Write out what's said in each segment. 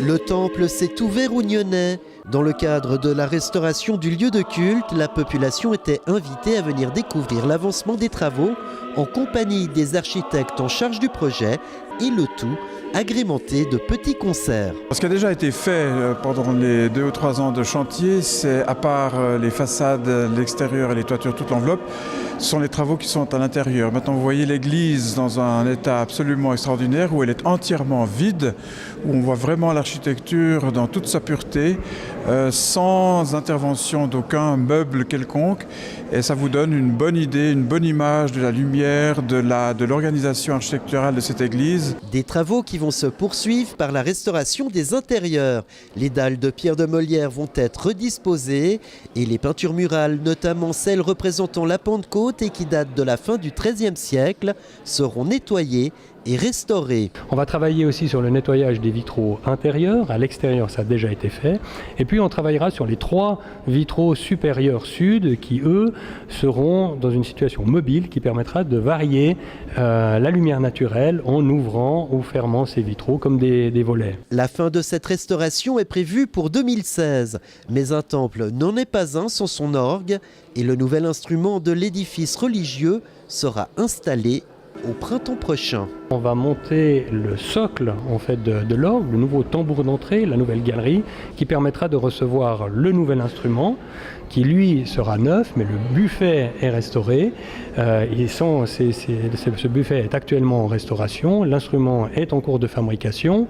Le temple s'est ouvert aux Nyonnais. Dans le cadre de la restauration du lieu de culte, la population était invitée à venir découvrir l'avancement des travaux en compagnie des architectes en charge du projet et le tout agrémenté de petits concerts. Ce qui a déjà été fait pendant les 2 ou 3 ans de chantier, c'est à part les façades, l'extérieur et les toitures, toute l'enveloppe, ce sont les travaux qui sont à l'intérieur. Maintenant, vous voyez l'église dans un état absolument extraordinaire où elle est entièrement vide, où on voit vraiment l'architecture dans toute sa pureté, sans intervention d'aucun meuble quelconque. Et ça vous donne une bonne idée, une bonne image de la lumière, de l'organisation architecturale de cette église. Des travaux qui vont se poursuivre par la restauration des intérieurs. Les dalles de pierre de Molière vont être redisposées et les peintures murales, notamment celles représentant la Pentecôte et qui datent de la fin du XIIIe siècle, seront nettoyées et restaurées. On va travailler aussi sur le nettoyage des vitraux intérieurs. À l'extérieur, ça a déjà été fait. Et puis on travaillera sur les 3 vitraux supérieurs sud qui, eux, seront dans une situation mobile qui permettra de varier la lumière naturelle en ouvrant ou fermant ces vitraux comme des volets. La fin de cette restauration est prévue pour 2016. Mais un temple n'en est pas un sans son orgue et le nouvel instrument de l'édifice religieux sera installé au printemps prochain. On va monter le socle en fait, de l'orgue, le nouveau tambour d'entrée, la nouvelle galerie, qui permettra de recevoir le nouvel instrument, qui lui sera neuf, mais le buffet est restauré. Ce buffet est actuellement en restauration, l'instrument est en cours de fabrication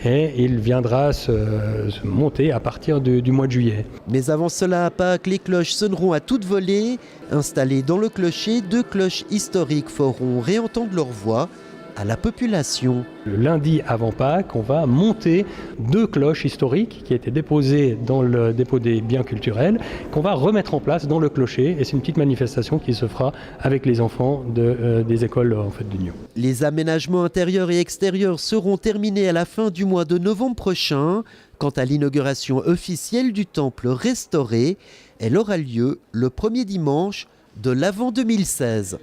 et il viendra se monter à partir du mois de juillet. Mais avant cela, à Pâques, les cloches sonneront à toute volée. Installées dans le clocher, 2 cloches historiques feront réentendre leur voix à la population. Le lundi avant Pâques, on va monter 2 cloches historiques qui étaient déposées dans le dépôt des biens culturels, qu'on va remettre en place dans le clocher. Et c'est une petite manifestation qui se fera avec les enfants des écoles en fait, de Nyon. Les aménagements intérieurs et extérieurs seront terminés à la fin du mois de novembre prochain. Quant à l'inauguration officielle du temple restauré, elle aura lieu le premier dimanche de l'Avent 2016.